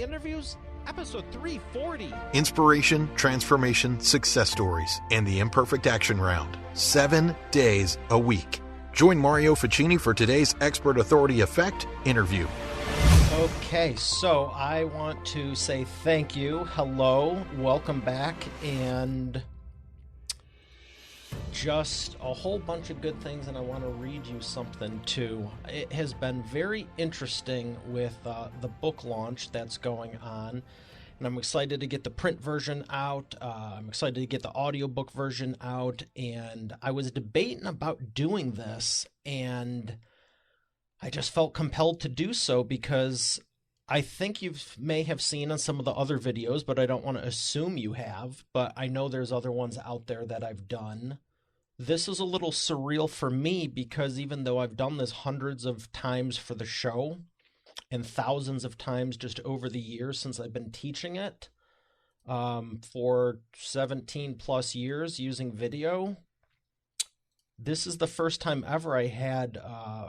EAI interviews, episode 340. Inspiration, transformation, success stories, and the imperfect action round. 7 days a week. Join Mario Ficini for today's Expert Authority Effect interview. Okay, so I want to say thank you. Hello, welcome back, and just a whole bunch of good things, and I want to read you something too. It has been very interesting with the book launch that's going on, and I'm excited to get the print version out. I'm excited to get the audiobook version out, and I was debating about doing this, and I just felt compelled to do so because I think you may have seen on some of the other videos, but I don't want to assume you have, but I know there's other ones out there that I've done. This is a little surreal for me because even though I've done this hundreds of times for the show and thousands of times just over the years since I've been teaching it for 17 plus years using video, this is the first time ever I had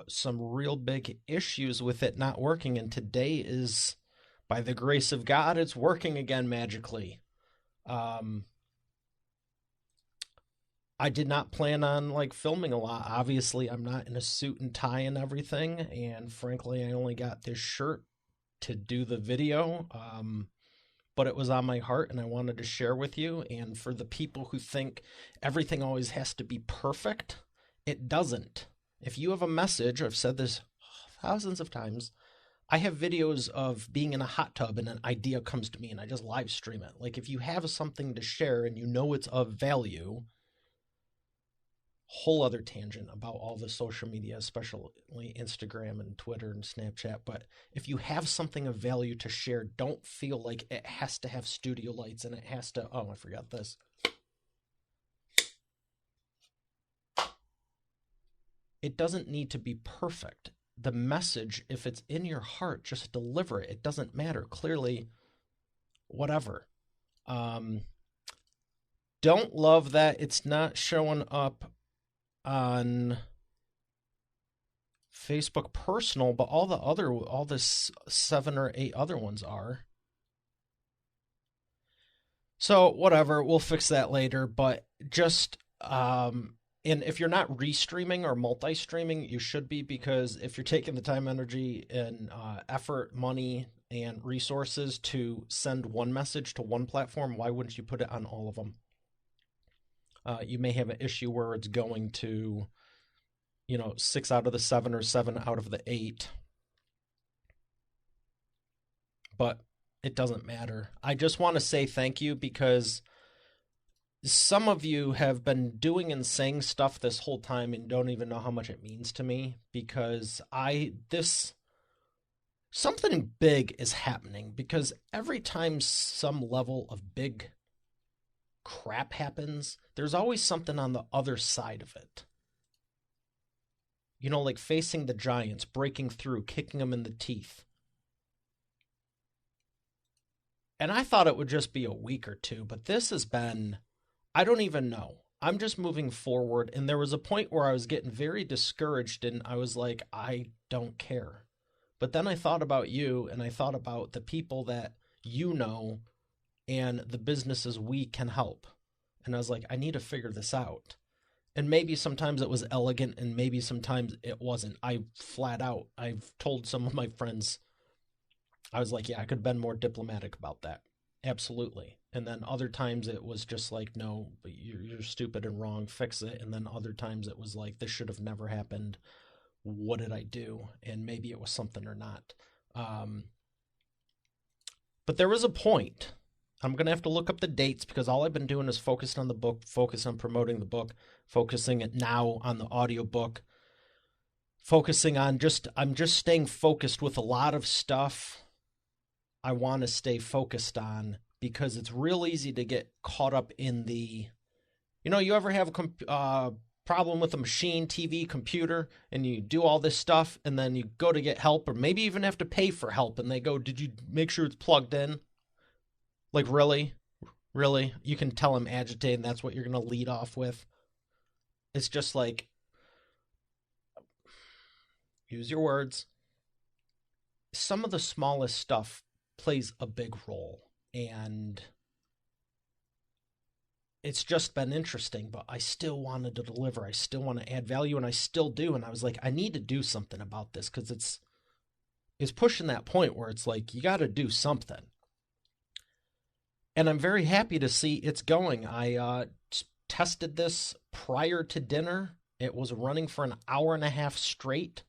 some real big issues with it not working, and today is, by the grace of God, it's working again magically. I did not plan on filming a lot. Obviously, I'm not in a suit and tie and everything, and frankly, I only got this shirt to do the video, but it was on my heart, and I wanted to share with you. And for the people who think everything always has to be perfect, it doesn't. If you have a message, I've said this thousands of times, I have videos of being in a hot tub and an idea comes to me and I just live stream it. Like, if you have something to share and you know it's of value, whole other tangent about all the social media, especially Instagram and Twitter and Snapchat. But if you have something of value to share, don't feel like it has to have studio lights and it has to, oh, I forgot this. It doesn't need to be perfect. The message, if it's in your heart, just deliver it. It doesn't matter. Clearly, whatever. Don't love that it's not showing up on Facebook personal, but all the 7 or 8 other ones are. So whatever, we'll fix that later. But just and if you're not restreaming or multi-streaming, you should be, because if you're taking the time, energy, and effort, money, and resources to send one message to one platform, why wouldn't you put it on all of them? You may have an issue where it's going to, 6 out of the 7 or 7 out of the 8. But it doesn't matter. I just want to say thank you, because some of you have been doing and saying stuff this whole time and don't even know how much it means to me, because something big is happening, because every time some level of big crap happens, there's always something on the other side of it. Like facing the giants, breaking through, kicking them in the teeth. And I thought it would just be a week or two, but this has been, I don't even know. I'm just moving forward, and there was a point where I was getting very discouraged, and I was like, I don't care. But then I thought about you, and I thought about the people that and the businesses we can help. And I was like, I need to figure this out. And maybe sometimes it was elegant, and maybe sometimes it wasn't. I've told some of my friends, I was like, yeah, I could have been more diplomatic about that. Absolutely. And then other times it was just like, no, but you're stupid and wrong, fix it. And then other times it was like, this should have never happened. What did I do? And maybe it was something or not. But there was a point. I'm going to have to look up the dates, because all I've been doing is focused on the book, focus on promoting the book, focusing it now on the audiobook, focusing on I'm just staying focused with a lot of stuff I want to stay focused on, because it's real easy to get caught up in the, you ever have a problem with a machine, TV, computer, and you do all this stuff, and then you go to get help, or maybe even have to pay for help, and they go, did you make sure it's plugged in? Like, really? Really? You can tell I'm agitated, and that's what you're going to lead off with. It's just like, use your words. Some of the smallest stuff plays a big role. And it's just been interesting, but I still wanted to deliver. I still want to add value, and I still do. And I was like, I need to do something about this, because it's pushing that point where it's like, you got to do something. And I'm very happy to see it's going. I tested this prior to dinner. It was running for an hour and a half straight,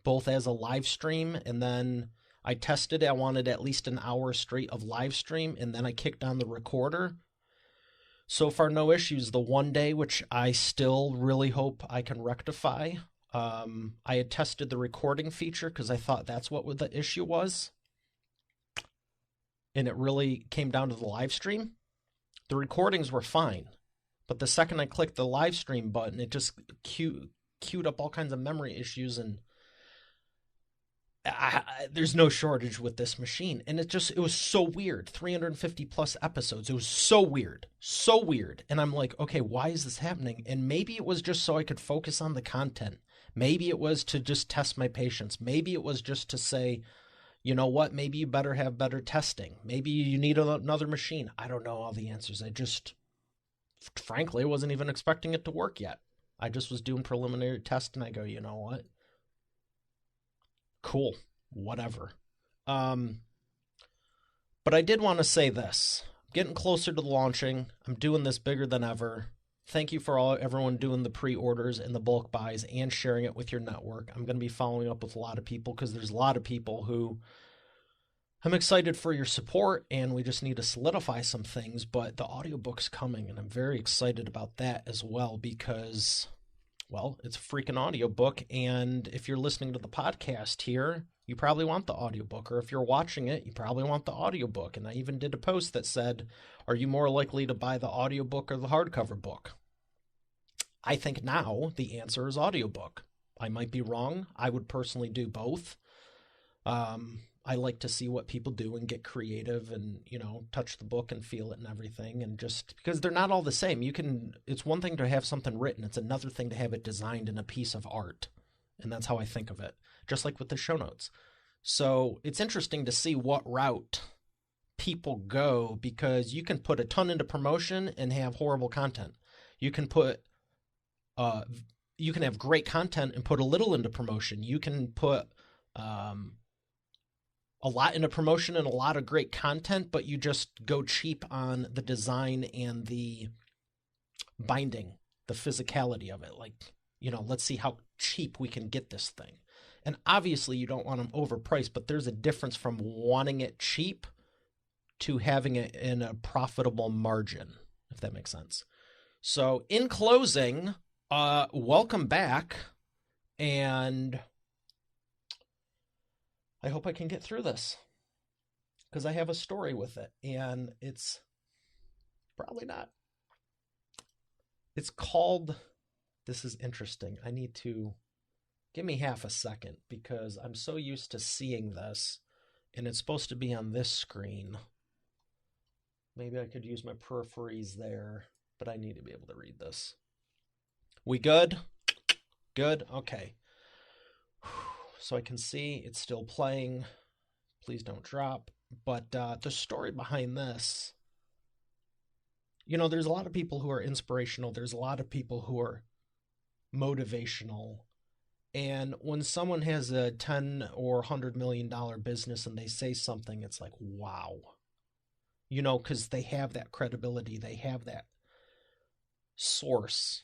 both as a live stream, and then I tested it. I wanted at least an hour straight of live stream, and then I kicked on the recorder. So far, no issues. The one day, which I still really hope I can rectify, I had tested the recording feature because I thought that's what the issue was. And it really came down to the live stream. The recordings were fine. But the second I clicked the live stream button, it just queued up all kinds of memory issues. And there's no shortage with this machine. And it was so weird. 350 plus episodes. It was so weird. So weird. And I'm like, okay, why is this happening? And maybe it was just so I could focus on the content. Maybe it was to just test my patience. Maybe it was just to say, you know what? Maybe you better have better testing. Maybe you need another machine. I don't know all the answers. Frankly, I wasn't even expecting it to work yet. I just was doing preliminary tests, and I go, you know what? Cool. Whatever. But I did want to say this. I'm getting closer to the launching. I'm doing this bigger than ever. Thank you for everyone doing the pre-orders and the bulk buys and sharing it with your network. I'm going to be following up with a lot of people, because there's a lot of people who I'm excited for your support, and we just need to solidify some things. But the audiobook's coming, and I'm very excited about that as well, because, well, it's a freaking audiobook. And if you're listening to the podcast here, you probably want the audiobook. Or if you're watching it, you probably want the audiobook. And I even did a post that said, are you more likely to buy the audiobook or the hardcover book? I think now the answer is audiobook. I might be wrong. I would personally do both. I like to see what people do and get creative and, touch the book and feel it and everything. And just because they're not all the same, it's one thing to have something written. It's another thing to have it designed in a piece of art. And that's how I think of it, just like with the show notes. So it's interesting to see what route people go, because you can put a ton into promotion and have horrible content. You can have great content and put a little into promotion. You can put a lot into promotion and a lot of great content, but you just go cheap on the design and the binding, the physicality of it. Like, let's see how cheap we can get this thing. And obviously you don't want them overpriced, but there's a difference from wanting it cheap to having it in a profitable margin, if that makes sense. So in closing, welcome back, and I hope I can get through this, because I have a story with it, and it's probably not. It's called, this is interesting. I need to, give me half a second, because I'm so used to seeing this, and it's supposed to be on this screen. Maybe I could use my peripheries there, but I need to be able to read this. We good? Good? Okay. So I can see it's still playing. Please don't drop. But the story behind this, there's a lot of people who are inspirational. There's a lot of people who are motivational. And when someone has a $10 or $100 million business and they say something, it's like, wow. Because they have that credibility. They have that source.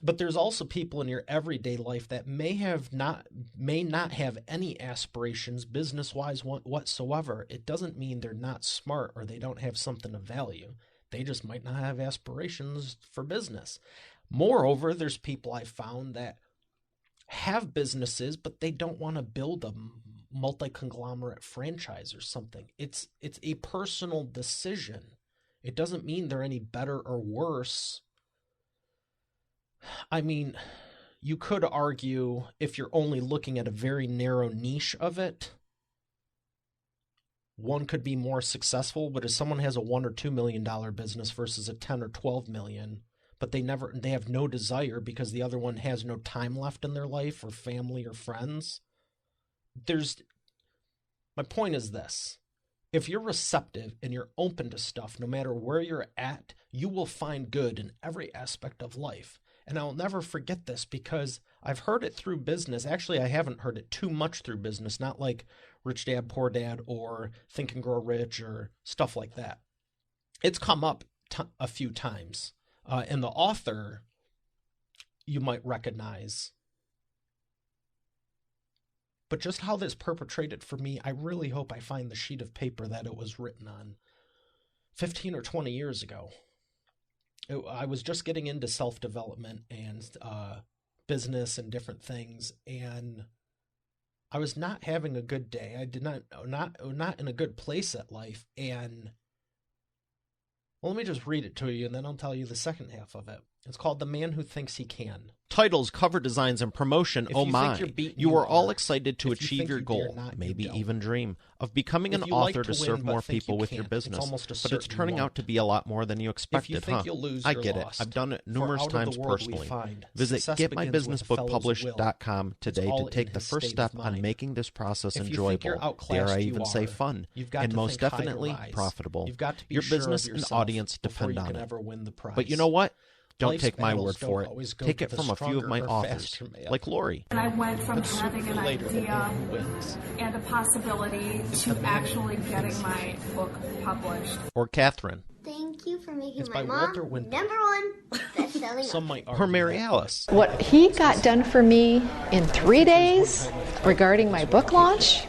But there's also people in your everyday life that may not have any aspirations business-wise whatsoever. It doesn't mean they're not smart or they don't have something of value. They just might not have aspirations for business. Moreover, there's people I found that have businesses, but they don't want to build a multi-conglomerate franchise or something. It's a personal decision. It doesn't mean they're any better or worse. I mean, you could argue, if you're only looking at a very narrow niche of it, one could be more successful. But if someone has a $1 or $2 million business versus a 10 or 12 million, but they have no desire because the other one has no time left in their life or family or friends, My point is this. If you're receptive and you're open to stuff, no matter where you're at, you will find good in every aspect of life. And I'll never forget this because I've heard it through business. Actually, I haven't heard it too much through business, not like Rich Dad, Poor Dad or Think and Grow Rich or stuff like that. It's come up a few times. And the author you might recognize. But just how this perpetrated for me, I really hope I find the sheet of paper that it was written on 15 or 20 years ago. I was just getting into self-development and business and different things, and I was not having a good day. I did not in a good place at life. And well, let me just read it to you, and then I'll tell you the second half of it. It's called The Man Who Thinks He Can. Titles, cover designs, and promotion, oh my. You are all excited to achieve your goal, maybe even dream, of becoming an author to serve more people with your business. But it's turning out to be a lot more than you expected, huh? I get it. I've done it numerous times personally. Visit getmybusinessbookpublished.com today to take the first step on making this process enjoyable, dare I even say fun, and most definitely profitable. Your business and audience depend on it. But you know what? Don't take my word for it. Take it from a few of my authors, like Lori. And I went from having an idea and a possibility to actually getting my book published. Or Catherine. Thank you for making my mom #1 best-selling Some or Mary Alice. What he got done for me in 3 days regarding my book launch,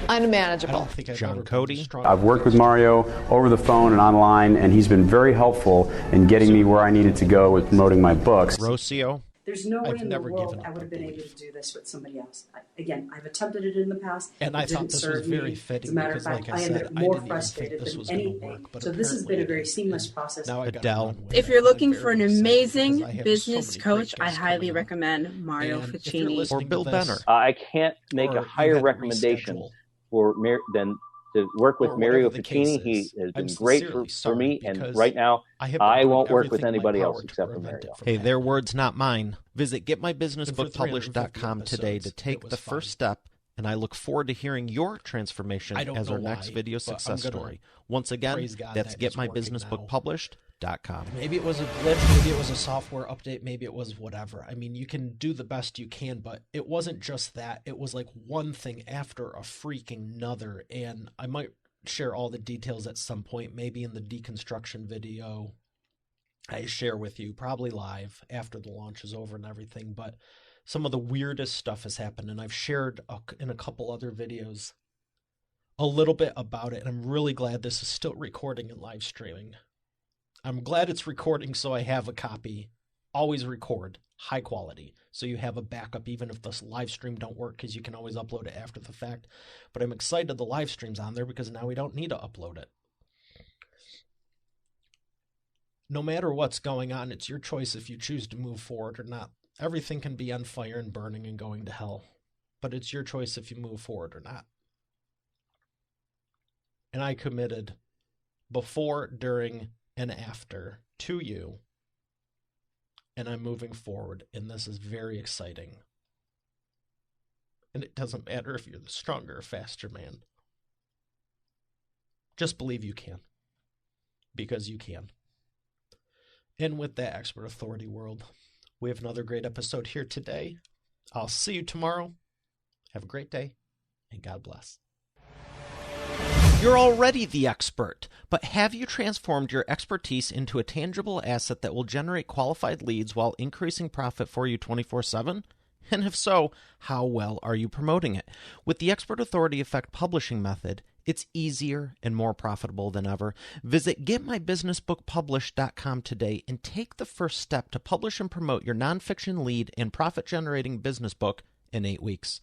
unmanageable. John Cody. I've worked with Mario over the phone and online, and he's been very helpful in getting me where I needed to go with promoting my books. Rocio. There's no way in the world I would have been able to do this with somebody else. I've attempted it in the past. And I thought this was very fitting because, like I said, I ended up more frustrated than anything. So this has been a very seamless process. Adele. If you're looking for an amazing business coach, I highly recommend Mario Ficini. Or Bill Benner. I can't make a higher recommendation than to work with Mario Ficini. He has been great for me, and right now I won't work with anybody else except for Mario. Hey, their words, not mine. Visit getmybusinessbookpublished.com today to take the first step, and I look forward to hearing your transformation as our next video success story. Once again, that's getmybusinessbookpublished.com. Maybe it was a glitch, maybe it was a software update, maybe it was whatever. I mean, you can do the best you can, but it wasn't just that. It was like one thing after a freaking another, and I might share all the details at some point, maybe in the deconstruction video I share with you, probably live after the launch is over and everything, but some of the weirdest stuff has happened, and I've shared in a couple other videos a little bit about it, and I'm really glad this is still recording and live streaming. I'm glad it's recording so I have a copy. Always record, high quality, so you have a backup even if the live stream don't work, because you can always upload it after the fact. But I'm excited the live stream's on there because now we don't need to upload it. No matter what's going on, it's your choice if you choose to move forward or not. Everything can be on fire and burning and going to hell, but it's your choice if you move forward or not. And I committed before, during, and after to you, and I'm moving forward, and this is very exciting. And it doesn't matter if you're the stronger or faster man. Just believe you can, because you can. And with that, Expert Authority World, we have another great episode here today. I'll see you tomorrow. Have a great day, and God bless. You're already the expert, but have you transformed your expertise into a tangible asset that will generate qualified leads while increasing profit for you 24/7? And if so, how well are you promoting it? With the Expert Authority Effect publishing method, it's easier and more profitable than ever. Visit getmybusinessbookpublished.com today and take the first step to publish and promote your nonfiction lead and profit-generating business book in 8 weeks.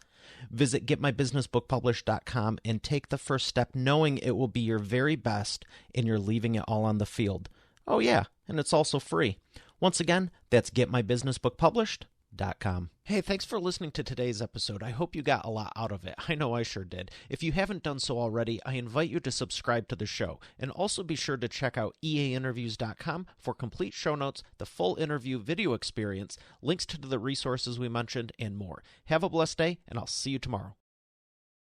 Visit getmybusinessbookpublished.com and take the first step knowing it will be your very best and you're leaving it all on the field. Oh yeah, and it's also free. Once again, that's getmybusinessbookpublished.com. Hey, thanks for listening to today's episode. I hope you got a lot out of it. I know I sure did. If you haven't done so already, I invite you to subscribe to the show. And also be sure to check out eainterviews.com for complete show notes, the full interview video experience, links to the resources we mentioned, and more. Have a blessed day, and I'll see you tomorrow.